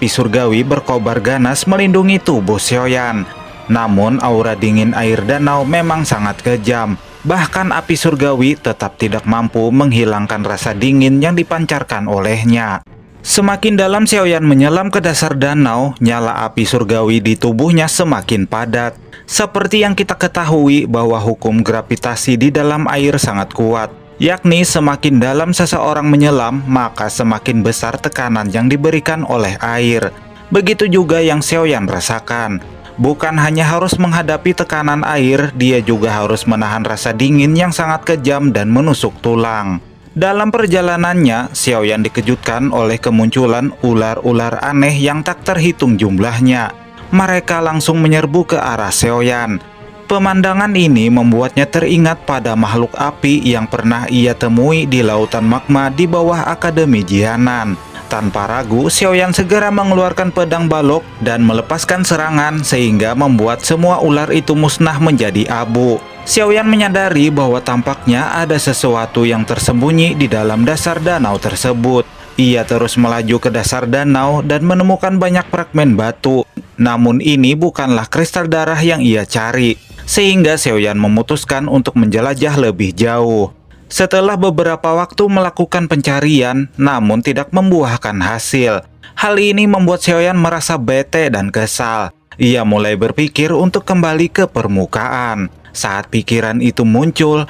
api surgawi berkobar ganas melindungi tubuh Xiaoyan. Namun aura dingin air danau memang sangat kejam. Bahkan api surgawi tetap tidak mampu menghilangkan rasa dingin yang dipancarkan olehnya. Semakin dalam Xiaoyan menyelam ke dasar danau, nyala api surgawi di tubuhnya semakin padat. Seperti yang kita ketahui bahwa hukum gravitasi di dalam air sangat kuat, yakni semakin dalam seseorang menyelam, maka semakin besar tekanan yang diberikan oleh air. Begitu juga yang Xiaoyan rasakan. Bukan hanya harus menghadapi tekanan air, dia juga harus menahan rasa dingin yang sangat kejam dan menusuk tulang. Dalam perjalanannya, Xiaoyan dikejutkan oleh kemunculan ular-ular aneh yang tak terhitung jumlahnya. Mereka langsung menyerbu ke arah Xiaoyan. Pemandangan ini membuatnya teringat pada makhluk api yang pernah ia temui di lautan magma di bawah Akademi Jianan. Tanpa ragu, Xiaoyan segera mengeluarkan pedang balok dan melepaskan serangan sehingga membuat semua ular itu musnah menjadi abu. Xiaoyan menyadari bahwa tampaknya ada sesuatu yang tersembunyi di dalam dasar danau tersebut. Ia terus melaju ke dasar danau dan menemukan banyak fragmen batu. Namun ini bukanlah kristal darah yang ia cari, sehingga Xiaoyan memutuskan untuk menjelajah lebih jauh. Setelah beberapa waktu melakukan pencarian, namun tidak membuahkan hasil. Hal ini membuat Xiaoyan merasa bete dan kesal. Ia mulai berpikir untuk kembali ke permukaan. Saat pikiran itu muncul,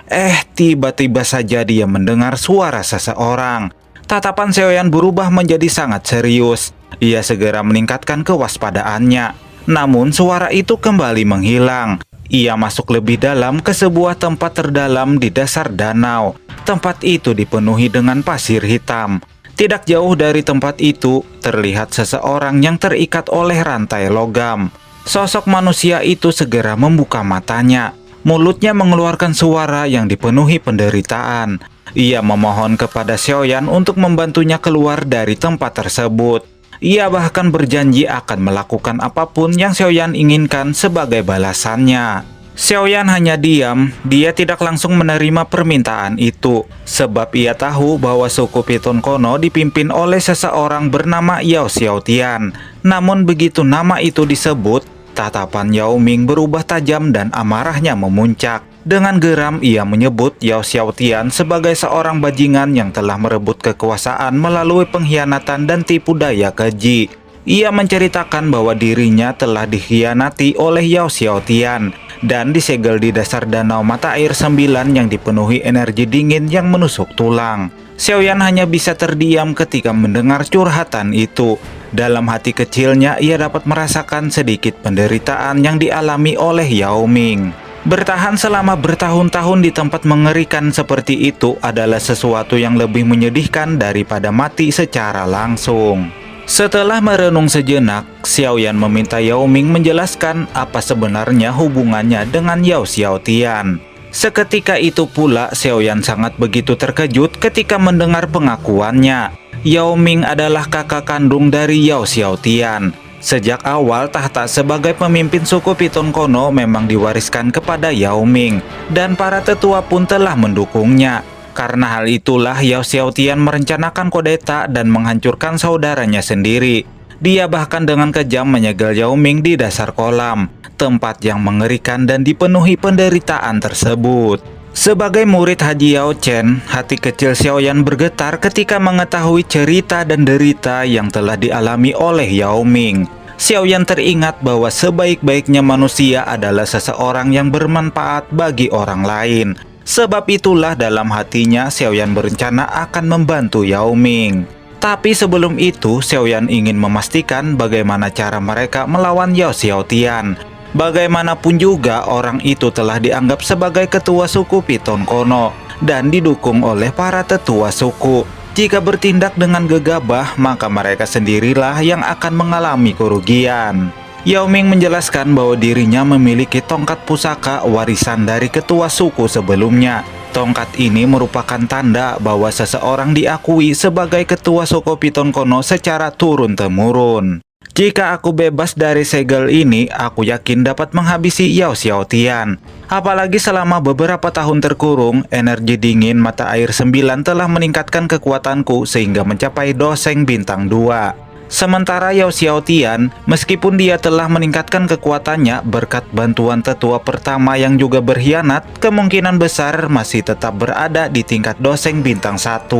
tiba-tiba saja dia mendengar suara seseorang. Tatapan Xiaoyan berubah menjadi sangat serius. Ia segera meningkatkan kewaspadaannya. Namun suara itu kembali menghilang. Ia masuk lebih dalam ke sebuah tempat terdalam di dasar danau. Tempat itu dipenuhi dengan pasir hitam. Tidak jauh dari tempat itu, terlihat seseorang yang terikat oleh rantai logam. Sosok manusia itu segera membuka matanya. Mulutnya mengeluarkan suara yang dipenuhi penderitaan. Ia memohon kepada Xiaoyan untuk membantunya keluar dari tempat tersebut. Ia bahkan berjanji akan melakukan apapun yang Xiaoyan inginkan sebagai balasannya. Xiaoyan hanya diam, dia tidak langsung menerima permintaan itu. Sebab ia tahu bahwa suku Piton Kono dipimpin oleh seseorang bernama Yao Xiaotian. Namun begitu nama itu disebut, tatapan Yao Ming berubah tajam dan amarahnya memuncak. Dengan geram ia menyebut Yao Xiaotian sebagai seorang bajingan yang telah merebut kekuasaan melalui pengkhianatan dan tipu daya keji. Ia menceritakan bahwa dirinya telah dikhianati oleh Yao Xiaotian dan disegel di dasar danau mata air 9 yang dipenuhi energi dingin yang menusuk tulang. Xiaoyan hanya bisa terdiam ketika mendengar curhatan itu. Dalam hati kecilnya ia dapat merasakan sedikit penderitaan yang dialami oleh Yao Ming. Bertahan selama bertahun-tahun di tempat mengerikan seperti itu adalah sesuatu yang lebih menyedihkan daripada mati secara langsung. Setelah merenung sejenak, Xiaoyan meminta Yao Ming menjelaskan apa sebenarnya hubungannya dengan Yao Xiaotian. Seketika itu pula Xiaoyan sangat begitu terkejut ketika mendengar pengakuannya. Yao Ming adalah kakak kandung dari Yao Xiaotian. Sejak awal tahta sebagai pemimpin suku Piton Kono memang diwariskan kepada Yao Ming, dan para tetua pun telah mendukungnya. Karena hal itulah Yao Xiaotian merencanakan kudeta dan menghancurkan saudaranya sendiri. Dia bahkan dengan kejam menyegel Yao Ming di dasar kolam, tempat yang mengerikan dan dipenuhi penderitaan tersebut. Sebagai murid Haji Yao Chen, hati kecil Xiaoyan bergetar ketika mengetahui cerita dan derita yang telah dialami oleh Yao Ming. Xiaoyan teringat bahwa sebaik-baiknya manusia adalah seseorang yang bermanfaat bagi orang lain. Sebab itulah dalam hatinya Xiaoyan berencana akan membantu Yao Ming. Tapi sebelum itu, Xiaoyan ingin memastikan bagaimana cara mereka melawan Yao Xiaotian. Bagaimanapun juga orang itu telah dianggap sebagai ketua suku Piton Kono dan didukung oleh para tetua suku. Jika bertindak dengan gegabah, maka mereka sendirilah yang akan mengalami kerugian. Yao Ming menjelaskan bahwa dirinya memiliki tongkat pusaka warisan dari ketua suku sebelumnya. Tongkat ini merupakan tanda bahwa seseorang diakui sebagai ketua suku Piton Kono secara turun-temurun. Jika aku bebas dari segel ini, aku yakin dapat menghabisi Yao Xiaotian. Apalagi selama beberapa tahun terkurung, energi dingin mata air 9 telah meningkatkan kekuatanku sehingga mencapai doseng bintang 2. Sementara Yao Xiaotian, meskipun dia telah meningkatkan kekuatannya berkat bantuan tetua pertama yang juga berkhianat, kemungkinan besar masih tetap berada di tingkat doseng bintang 1.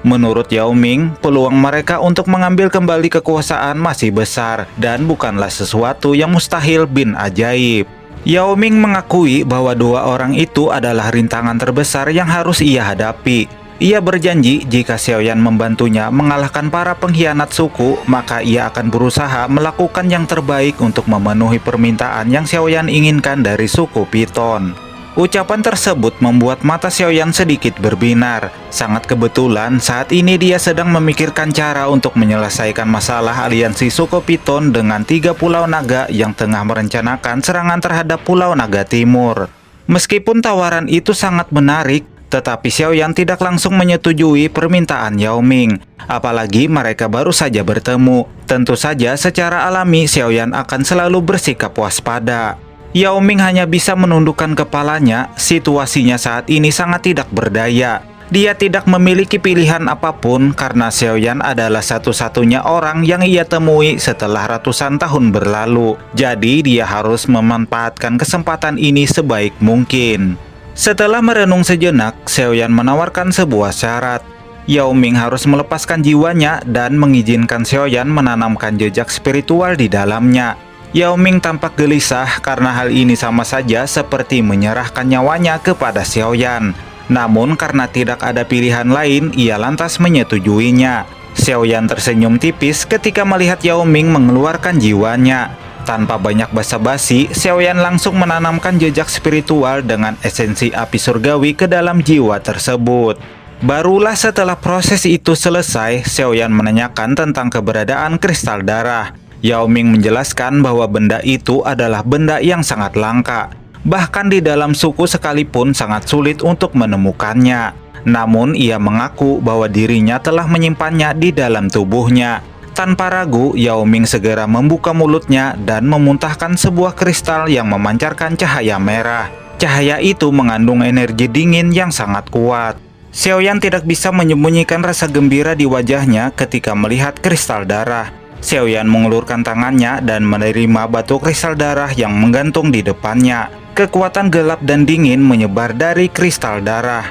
Menurut Yao Ming, peluang mereka untuk mengambil kembali kekuasaan masih besar dan bukanlah sesuatu yang mustahil bin ajaib. Yao Ming mengakui bahwa dua orang itu adalah rintangan terbesar yang harus ia hadapi. Ia berjanji jika Xiaoyan membantunya mengalahkan para pengkhianat suku, maka ia akan berusaha melakukan yang terbaik untuk memenuhi permintaan yang Xiaoyan inginkan dari suku Piton. Ucapan tersebut membuat mata Xiaoyan sedikit berbinar. Sangat kebetulan saat ini dia sedang memikirkan cara untuk menyelesaikan masalah aliansi suku Piton dengan 3 pulau naga yang tengah merencanakan serangan terhadap Pulau Naga Timur. Meskipun tawaran itu sangat menarik, tetapi Xiaoyan tidak langsung menyetujui permintaan Yao Ming. Apalagi mereka baru saja bertemu. Tentu saja secara alami Xiaoyan akan selalu bersikap waspada. Yao Ming hanya bisa menundukkan kepalanya. Situasinya saat ini sangat tidak berdaya. Dia tidak memiliki pilihan apapun karena Xiaoyan adalah satu-satunya orang yang ia temui setelah ratusan tahun berlalu. Jadi dia harus memanfaatkan kesempatan ini sebaik mungkin. Setelah merenung sejenak, Xiaoyan menawarkan sebuah syarat. Yao Ming harus melepaskan jiwanya dan mengizinkan Xiaoyan menanamkan jejak spiritual di dalamnya. Yao Ming tampak gelisah karena hal ini sama saja seperti menyerahkan nyawanya kepada Xiaoyan. Namun karena tidak ada pilihan lain, ia lantas menyetujuinya. Xiaoyan tersenyum tipis ketika melihat Yao Ming mengeluarkan jiwanya. Tanpa banyak basa-basi, Xiaoyan langsung menanamkan jejak spiritual dengan esensi api surgawi ke dalam jiwa tersebut. Barulah setelah proses itu selesai, Xiaoyan menanyakan tentang keberadaan kristal darah. Yao Ming menjelaskan bahwa benda itu adalah benda yang sangat langka. Bahkan di dalam suku sekalipun sangat sulit untuk menemukannya. Namun ia mengaku bahwa dirinya telah menyimpannya di dalam tubuhnya. Tanpa ragu, Yao Ming segera membuka mulutnya dan memuntahkan sebuah kristal yang memancarkan cahaya merah. Cahaya itu mengandung energi dingin yang sangat kuat. Xiaoyan tidak bisa menyembunyikan rasa gembira di wajahnya ketika melihat kristal darah. Xiaoyan mengulurkan tangannya dan menerima batu kristal darah yang menggantung di depannya. Kekuatan gelap dan dingin menyebar dari kristal darah.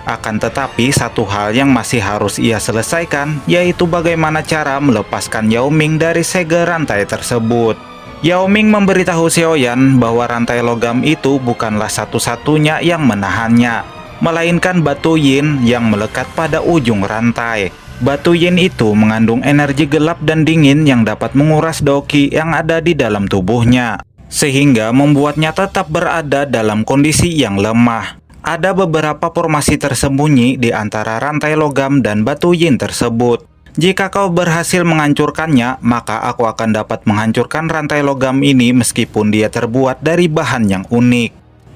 Akan tetapi satu hal yang masih harus ia selesaikan, yaitu bagaimana cara melepaskan Yao Ming dari segel rantai tersebut. Yao Ming memberitahu Xiaoyan bahwa rantai logam itu bukanlah satu-satunya yang menahannya, melainkan batu yin yang melekat pada ujung rantai. Batu yin itu mengandung energi gelap dan dingin yang dapat menguras doqi yang ada di dalam tubuhnya, sehingga membuatnya tetap berada dalam kondisi yang lemah. Ada beberapa formasi tersembunyi di antara rantai logam dan batu yin tersebut. Jika kau berhasil menghancurkannya, maka aku akan dapat menghancurkan rantai logam ini meskipun dia terbuat dari bahan yang unik.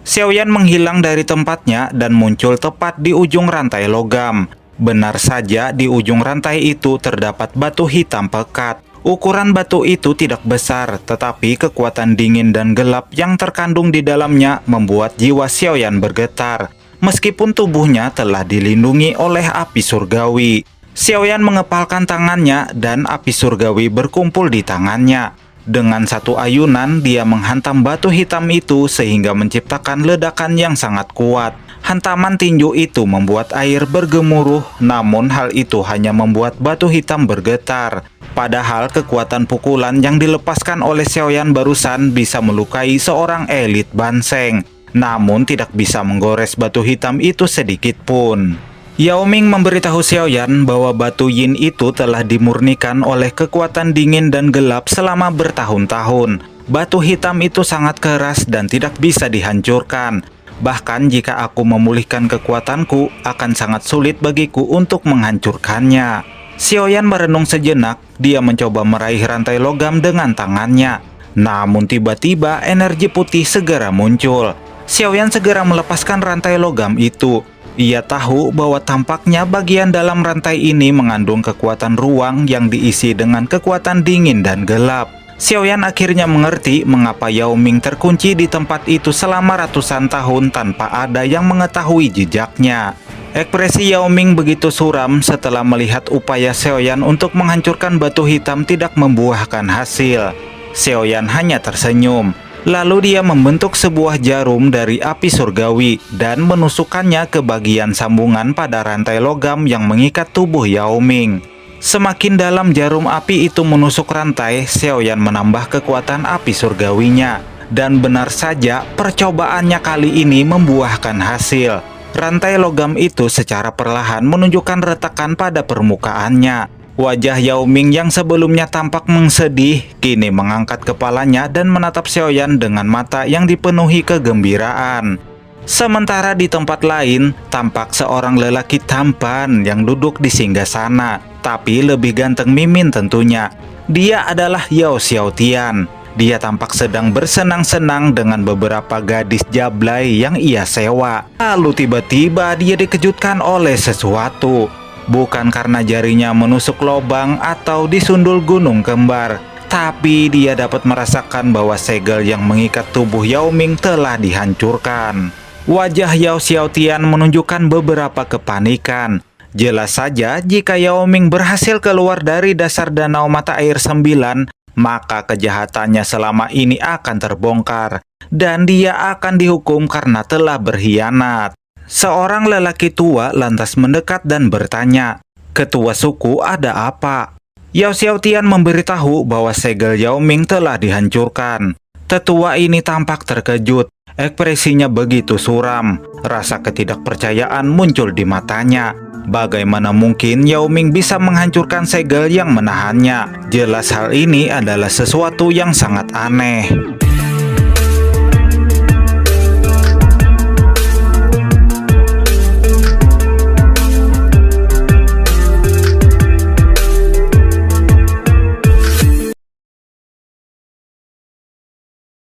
Xiaoyan menghilang dari tempatnya dan muncul tepat di ujung rantai logam. Benar saja di ujung rantai itu terdapat batu hitam pekat. Ukuran batu itu tidak besar, tetapi kekuatan dingin dan gelap yang terkandung di dalamnya membuat jiwa Xiaoyan bergetar. Meskipun tubuhnya telah dilindungi oleh api surgawi. Xiaoyan mengepalkan tangannya dan api surgawi berkumpul di tangannya. Dengan satu ayunan, dia menghantam batu hitam itu sehingga menciptakan ledakan yang sangat kuat. Hantaman tinju itu membuat air bergemuruh, namun hal itu hanya membuat batu hitam bergetar. Padahal kekuatan pukulan yang dilepaskan oleh Xiaoyan barusan bisa melukai seorang elit Banseng, namun tidak bisa menggores batu hitam itu sedikit pun. Yao Ming memberitahu Xiaoyan bahwa batu yin itu telah dimurnikan oleh kekuatan dingin dan gelap selama bertahun-tahun. Batu hitam itu sangat keras dan tidak bisa dihancurkan. Bahkan jika aku memulihkan kekuatanku, akan sangat sulit bagiku untuk menghancurkannya. Xiaoyan merenung sejenak, dia mencoba meraih rantai logam dengan tangannya. Namun tiba-tiba energi putih segera muncul. Xiaoyan segera melepaskan rantai logam itu. Ia tahu bahwa tampaknya bagian dalam rantai ini mengandung kekuatan ruang yang diisi dengan kekuatan dingin dan gelap. Xiaoyan akhirnya mengerti mengapa Yao Ming terkunci di tempat itu selama ratusan tahun tanpa ada yang mengetahui jejaknya. Ekspresi Yao Ming begitu suram setelah melihat upaya Xiaoyan untuk menghancurkan batu hitam tidak membuahkan hasil. Xiaoyan hanya tersenyum. Lalu dia membentuk sebuah jarum dari api surgawi dan menusukkannya ke bagian sambungan pada rantai logam yang mengikat tubuh Yao Ming. Semakin dalam jarum api itu menusuk rantai, Xiaoyan menambah kekuatan api surgawinya. Dan benar saja, percobaannya kali ini membuahkan hasil. Rantai logam itu secara perlahan menunjukkan retakan pada permukaannya. Wajah Yao Ming yang sebelumnya tampak mengsedih, kini mengangkat kepalanya dan menatap Xiaoyan dengan mata yang dipenuhi kegembiraan. Sementara di tempat lain, tampak seorang lelaki tampan yang duduk di singgasana, tapi lebih ganteng mimin tentunya. Dia adalah Yao Xiaotian. Dia tampak sedang bersenang-senang dengan beberapa gadis jablay yang ia sewa. Lalu tiba-tiba dia dikejutkan oleh sesuatu. Bukan karena jarinya menusuk lubang atau disundul gunung kembar, tapi dia dapat merasakan bahwa segel yang mengikat tubuh Yao Ming telah dihancurkan. Wajah Yao Xiaotian menunjukkan beberapa kepanikan. Jelas saja jika Yao Ming berhasil keluar dari dasar danau mata air 9, maka kejahatannya selama ini akan terbongkar dan dia akan dihukum karena telah berkhianat. Seorang lelaki tua lantas mendekat dan bertanya, "Ketua suku, ada apa?" Yao Xiaotian memberitahu bahwa segel Yao Ming telah dihancurkan. Tetua ini tampak terkejut. Ekspresinya begitu suram. Rasa ketidakpercayaan muncul di matanya. Bagaimana mungkin Yao Ming bisa menghancurkan segel yang menahannya? Jelas hal ini adalah sesuatu yang sangat aneh.